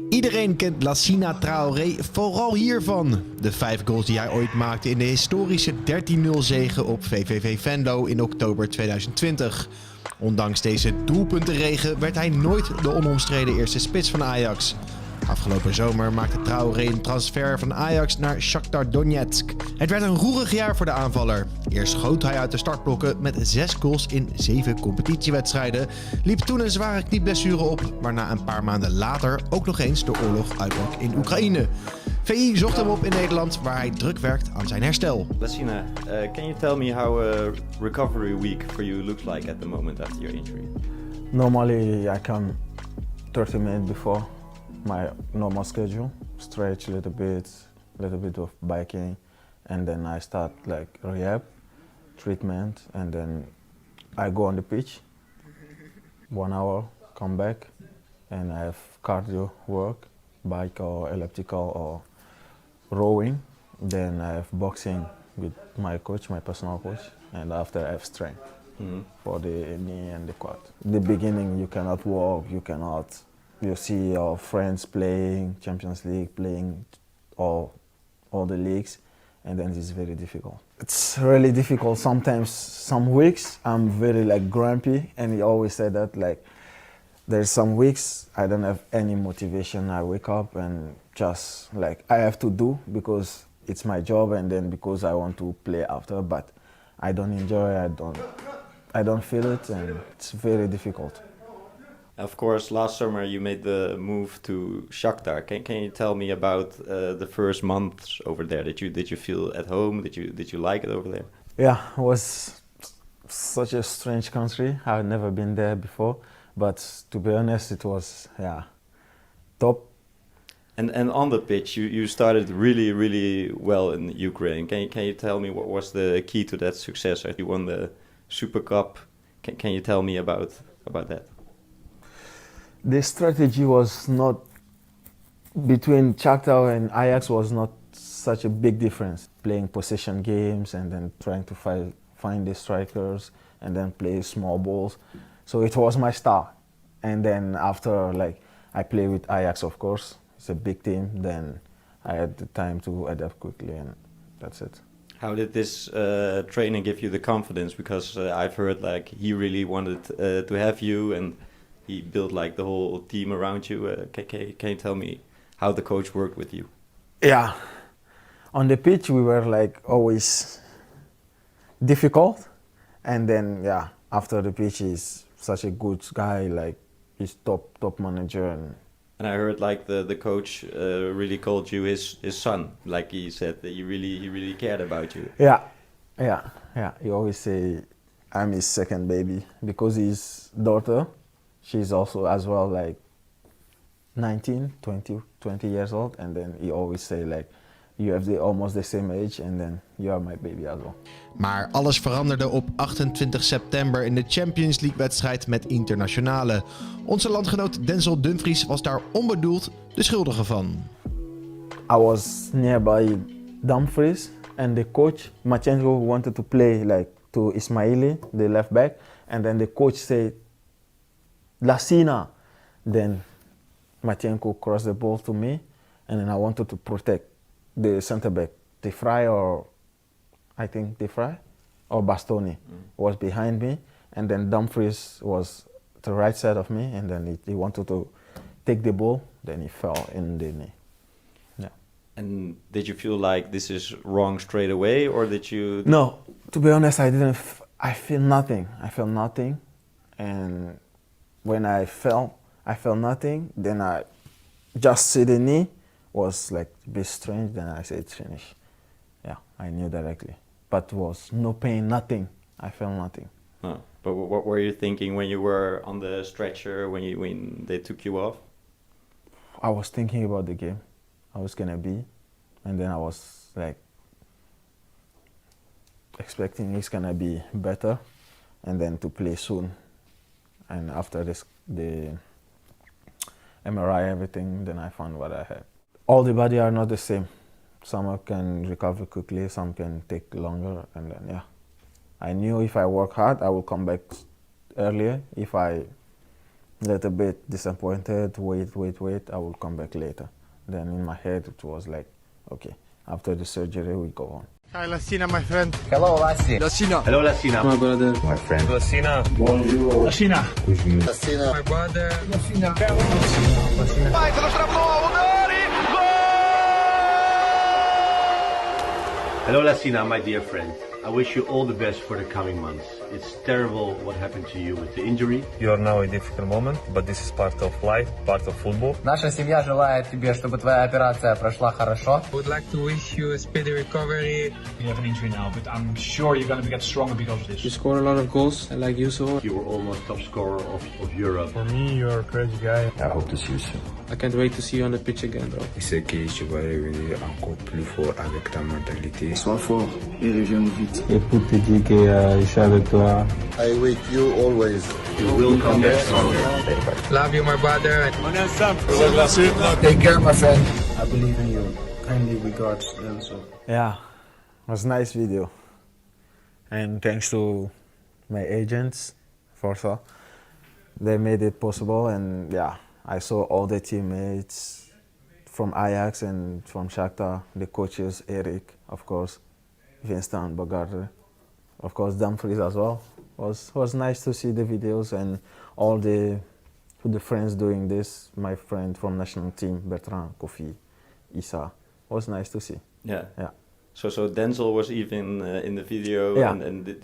Iedereen kent Lassina Traoré vooral hiervan. De 5 goals die hij ooit maakte in de historische 13-0 zege op VVV Venlo in oktober 2020. Ondanks deze doelpuntenregen werd hij nooit de onomstreden eerste spits van Ajax. Afgelopen zomer maakte Traoré een transfer van Ajax naar Shakhtar Donetsk. Het werd een roerig jaar voor de aanvaller. Eerst schoot hij uit de startblokken met 6 goals in 7 competitiewedstrijden. Liep toen een zware knieblessure op, waarna een paar maanden later ook nog eens de oorlog uitbrak in Oekraïne. VI zocht hem op in Nederland, waar hij druk werkt aan zijn herstel. Lassina, can you tell me how a recovery week for you looks like at the moment after your injury? Normally I come 30 minutes before my normal schedule, stretch a little bit of biking, and then I start like rehab, treatment, and then I go on the pitch, 1 hour, come back, and I have cardio work, bike or elliptical or rowing. Then I have boxing with my coach, my personal coach, and after I have strength for the knee and the quad. In the beginning you cannot walk, you see your friends playing Champions League, playing all the leagues, and then it's very difficult. It's really difficult. Sometimes, some weeks I'm very like grumpy, and he always said that like there's some weeks I don't have any motivation. I wake up and just like I have to do because it's my job, and then because I want to play after, but I don't enjoy. I don't feel it, and it's very difficult. Of course, last summer you made the move to Shakhtar. Can you tell me about the first months over there? Did you feel at home? Did you like it over there? Yeah, it was such a strange country. I've never been there before, but to be honest, it was top. And on the pitch, you started really well in Ukraine. Can you tell me what was the key to that success? You won the Super Cup. Can you tell me about that? The strategy was not between Shakhtar and Ajax was not such a big difference. Playing possession games and then trying to find the strikers and then play small balls. So it was my style. And then after like I play with Ajax, of course, it's a big team. Then I had the time to adapt quickly, and that's it. How did this training give you the confidence? Because I've heard like he really wanted to have you, and he built like the whole team around you. Can you tell me how the coach worked with you? Yeah, on the pitch we were like always difficult, and then after the pitch he's such a good guy, like he's top manager. And I heard like the coach really called you his son. Like he said that he really cared about you. Yeah. He always say I'm his second baby because his daughter, she's also as well like 19, 20 years old, and then he always say like you have almost the same age, and then you are my baby as well. Maar alles veranderde op 28 september in de Champions League wedstrijd met Internationale. Onze landgenoot Denzel Dumfries was daar onbedoeld de schuldige van. I was nearby Dumfries, and the coach Machenko wanted to play like to Ismaili, the left back, and then the coach said Lassina. Then Machenko crossed the ball to me, and then I wanted to protect the center back, De Vrij or Bastoni was behind me, and then Dumfries was the right side of me, and then he wanted to take the ball, then he fell in the knee. Yeah. And did you feel like this is wrong straight away, or did you? No, to be honest, I didn't. I feel nothing, and when I felt nothing. Then I just see the knee was like a bit strange. Then I said it's finished. Yeah, I knew directly, but was no pain, nothing. I felt nothing. Oh, but what were you thinking when you were on the stretcher when they took you off? I was thinking about the game I was gonna be, and then I was like expecting it's gonna be better, and then to play soon. And after the MRI, everything, then I found what I had. All the body are not the same. Some can recover quickly, some can take longer, and then I knew if I work hard, I will come back earlier. If I little bit disappointed, wait, I will come back later. Then in my head it was like, okay, after the surgery we go on. Hi Lassina, my friend. Hello, Lassi. Lassina. Hello, Lassina. My brother. My friend. Lassina. Bonjour. Lassina. Lassina. My brother. Lassina. Vai pelo strappo, Hello, Lassina, my dear friend. I wish you all the best for the coming months. It's terrible what happened to you with the injury. You are now a difficult moment, but this is part of life, part of football. Наша семья желает тебе, чтобы твоя операция прошла хорошо. I would like to wish you a speedy recovery. You have an injury now, but I'm sure you're going to get stronger because of this. You scored a lot of goals, like you saw. You were almost top scorer of Europe. For me, you're a crazy guy. I hope to see you soon. I can't wait to see you on the pitch again, bro. Je sais que je vais revenir encore plus fort avec ta mentalité. Sois fort et reviens vite. Écoute, te dis que je suis avec toi. I wait you always. You will come back stronger. Love you, my brother. Take care, my friend. I believe in you. Kindly regards, Denzel. Yeah, it was a nice video. And thanks to my agents, Forza, they made it possible. And yeah, I saw all the teammates from Ajax and from Shakhtar, the coaches, Erik, of course, Vincent, Bogarde, of course, Dumfries as well. It was nice to see the videos and all the friends doing this. My friend from national team, Bertrand, Kofi, Issa. It was nice to see. Yeah. Yeah. So Denzel was even in the video, Yeah. and did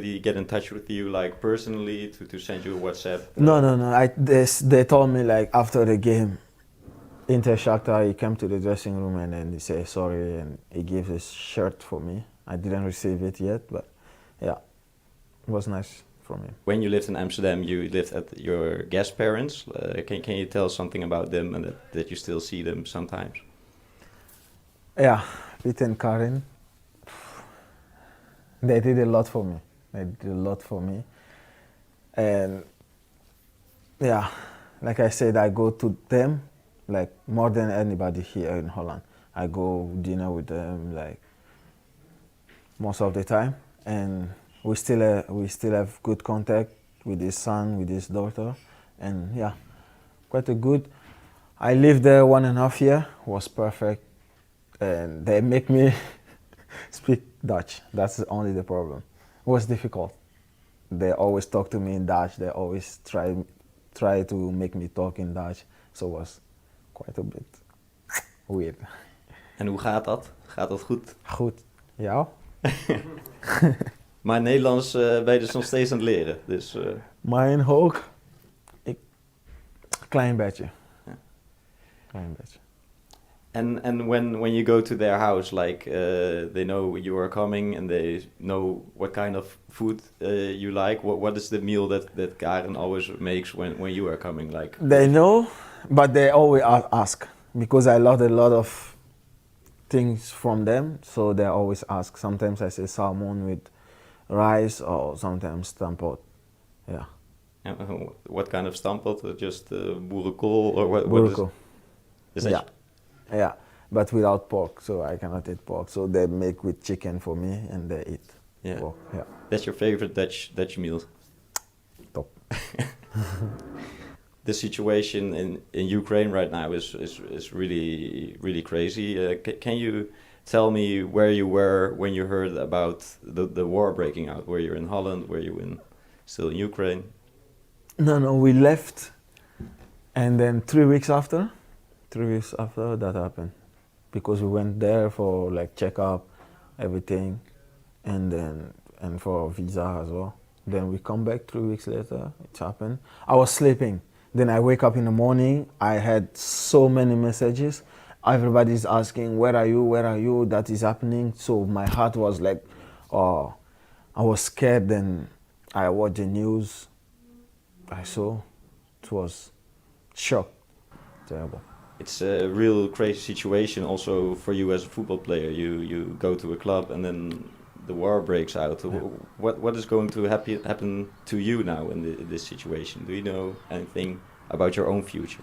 he get in touch with you like personally to send you a WhatsApp? No. They told me like after the game, Inter Shakhtar, he came to the dressing room and then he said sorry and he gave his shirt for me. I didn't receive it yet, but yeah, it was nice from him. When you lived in Amsterdam, you lived at your guest parents. Can you tell something about them and that you still see them sometimes? Yeah, Pete and Karin, they did a lot for me. And yeah, like I said, I go to them like more than anybody here in Holland. I go dinner with them like most of the time, and we still have good contact with his son, with his daughter, and yeah, quite a good. I lived there 1.5 years, was perfect, and they make me speak Dutch. That's only the problem. It was difficult. They always talk to me in Dutch. They always try to make me talk in Dutch. So it was quite a bit weird. En hoe gaat dat? Gaat dat goed? Goed. Ja? Maar Nederlands ben je dus nog steeds aan het leren. Dus, Mijn ook. Klein beetje. Ja. Klein beetje. And when you go to their house, like they know you are coming and they know what kind of food you like. What is the meal that Karen always makes when you are coming? Like they know, but they always ask because I learned a lot of things from them. So they always ask. Sometimes I say salmon with rice or sometimes stampot. Yeah. What kind of stampot? Just boerenkool or what? Boerenkool. Is that? Yeah. Yeah, but without pork, so I cannot eat pork. So they make with chicken for me, and they eat pork. Yeah. That's your favorite Dutch meal. Top. The situation in Ukraine right now is really crazy. Can you tell me where you were when you heard about the war breaking out? Were you in Holland? Were you still in Ukraine? No, we left, and then 3 weeks after that happened, because we went there for like checkup, everything, and for visa as well. Then we come back 3 weeks later. It happened. I was sleeping. Then I wake up in the morning. I had so many messages. Everybody's asking, "Where are you? Where are you?" That is happening. So my heart was like, oh, I was scared. Then I watched the news. I saw. It was shock. Terrible. It's a real crazy situation also for you as a football player. You go to a club and then the war breaks out. Yeah. What is going to happen to you now in this situation? Do you know anything about your own future?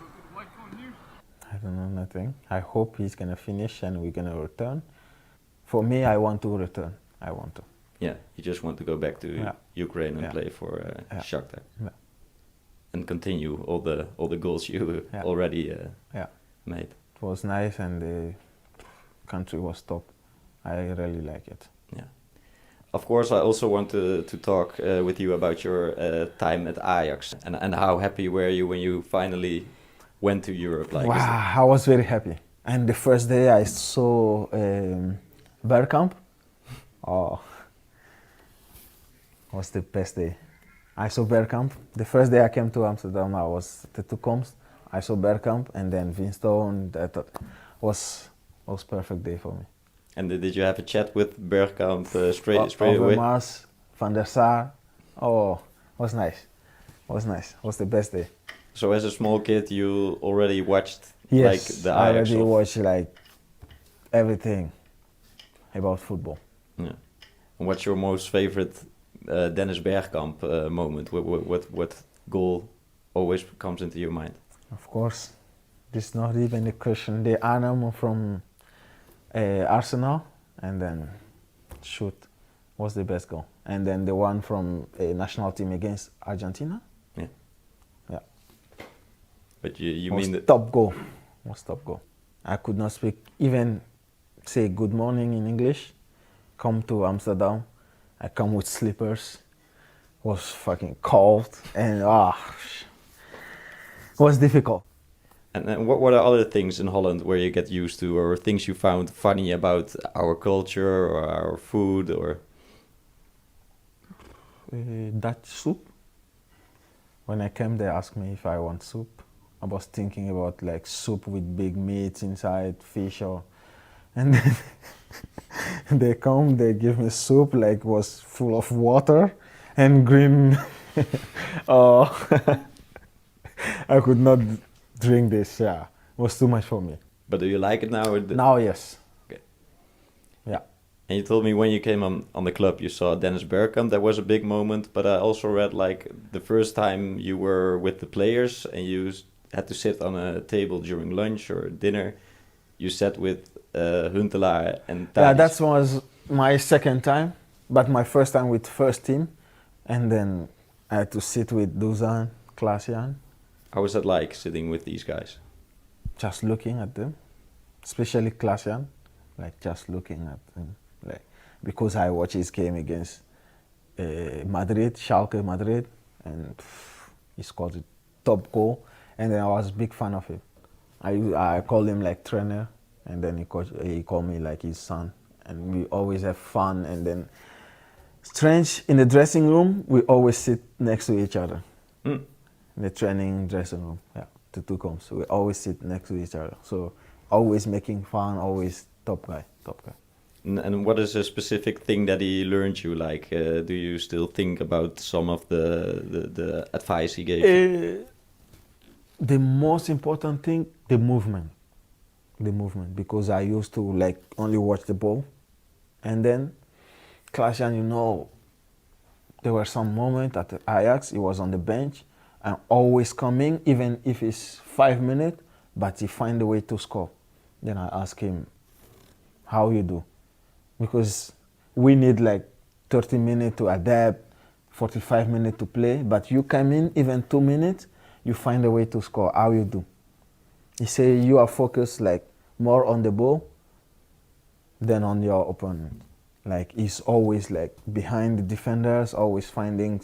I don't know nothing. I hope he's gonna finish and we're gonna return. For me, I want to return. I want to. Yeah, you just want to go back to Ukraine and play for Shakhtar. Yeah. and continue all the goals you already made. It was nice, and the country was top. I really like it. Yeah. Of course, I also want to talk with you about your time at Ajax and how happy were you when you finally went to Europe? Like, wow, I was very happy. And the first day I saw Bergkamp, was the best day. I saw Bergkamp. The first day I came to Amsterdam, I was at the toekomst. I saw Bergkamp and then Winstone. That was perfect day for me. And did you have a chat with Bergkamp straight away? Overmars, Van der Sar. Oh, was nice. Was the best day. So as a small kid, you already watched yes, like the Ajax? I already watched like everything about football. Yeah. And what's your most favorite Dennis Bergkamp moment? What goal always comes into your mind? Of course, this is not even a question. The animal from Arsenal, and then shoot was the best goal. And then the one from a national team against Argentina. Yeah. But you mean the top goal? Was top goal. I could not speak, even say good morning in English. Come to Amsterdam, I come with slippers. Was fucking cold and it was difficult. And what are other things in Holland where you get used to, or things you found funny about our culture or our food, or Dutch soup? When I came, they asked me if I want soup. I was thinking about like soup with big meats inside, fish, and then they come, they give me soup like was full of water and green. I could not drink this. Yeah, it was too much for me. But do you like it now? Now, yes. Okay. Yeah. And you told me when you came on the club, you saw Dennis Bergkamp. That was a big moment. But I also read like the first time you were with the players and you had to sit on a table during lunch or dinner, you sat with Huntelaar and Thijs. Yeah, that was my second time, but my first time with first team, and then I had to sit with Dusan, Klaas-Jan. How was that like, sitting with these guys? Just looking at them, especially Klaas-Jan, like just looking at them, like because I watched his game against Madrid, Schalke Madrid, and he scored a top goal, and then I was a big fan of him. I called him like trainer, and then he called me like his son, and we always have fun. And then strange, in the dressing room, we always sit next to each other. In the training dressing room, yeah, the two comes. We always sit next to each other. So always making fun, always top guy. And what is a specific thing that he learned you? Like, do you still think about some of the advice he gave you? The most important thing, the movement, because I used to like only watch the ball, and then Klaas-Jan, you know, there were some moments at the Ajax, he was on the bench and always coming, even if it's 5 minutes, but he find a way to score. Then I ask him, how you do? Because we need like 30 minutes to adapt, 45 minutes to play, but you come in, even 2 minutes, you find a way to score. How you do? He say you are focused like more on the ball than on your opponent. Like he's always like behind the defenders, always finding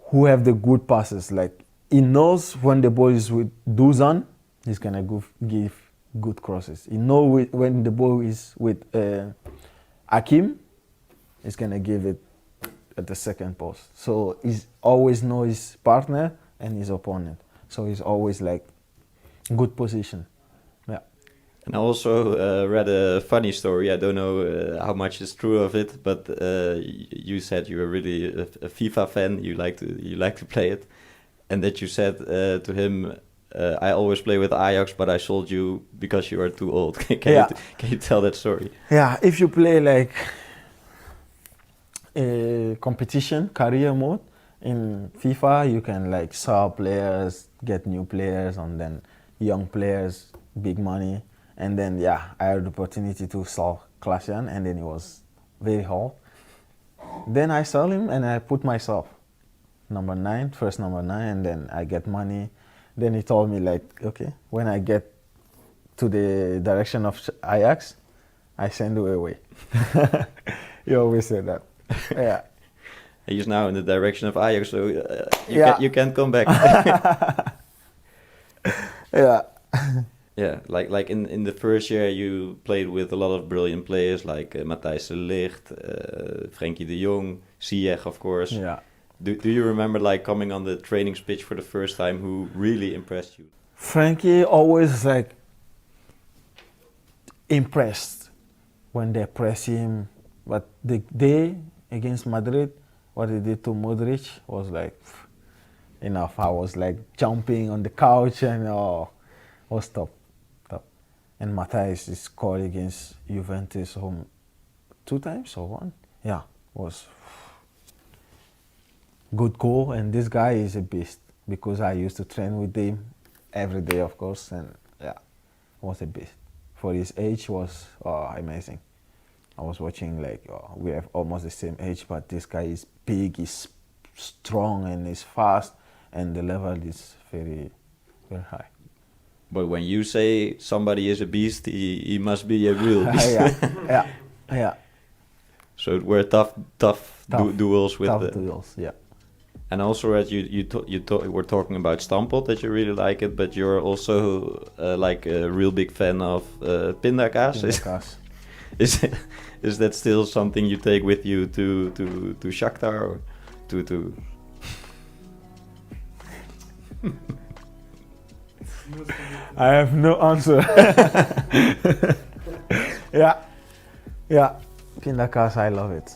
who have the good passes. Like he knows when the ball is with Dusan, he's gonna give good crosses. He knows when the ball is with Hakim, he's gonna give it at the second post. So he's always know his partner and his opponent. So he's always like good position. Yeah. And I also read a funny story. I don't know how much is true of it, but you said you were really a FIFA fan. You like to play it, and that you said to him, "I always play with Ajax, but I sold you because you are too old." Can you tell that story? Yeah, if you play like a competition career mode in FIFA, you can like sell players, get new players, and then young players, big money. And then I had the opportunity to sell Klaas-Jan, and then it was very hard. Then I sell him and I put myself. number 9, first number 9, and then I get money. Then he told me like, okay, when I get to the direction of Ajax, I send you away. He always said that. Yeah. He's now in the direction of Ajax, so you can't come back. Yeah. Yeah, like in the first year you played with a lot of brilliant players like Matthijs de Ligt, Frenkie de Jong, Ziyech, of course. Yeah. Do you remember like coming on the training pitch for the first time who really impressed you? Frankie always like impressed when they press him, but the day against Madrid, what he did to Modric was like enough. I was like jumping on the couch and was top. And Matthijs scored against Juventus home 2 times or 1? Yeah, was good goal. And this guy is a beast because I used to train with him every day, of course, and yeah, was a beast. For his age was amazing. I was watching like we have almost the same age, but this guy is big, he's strong, and he's fast, and the level is very, very high. But when you say somebody is a beast, he must be a real beast. Yeah. So it were tough duels with tough duels, yeah. And also, as you were talking about Stamppot, that you really like it, but you're also like a real big fan of pindakaas. Is that still something you take with you to Shakhtar or to? I have no answer. Yeah. Pindakaas, I love it.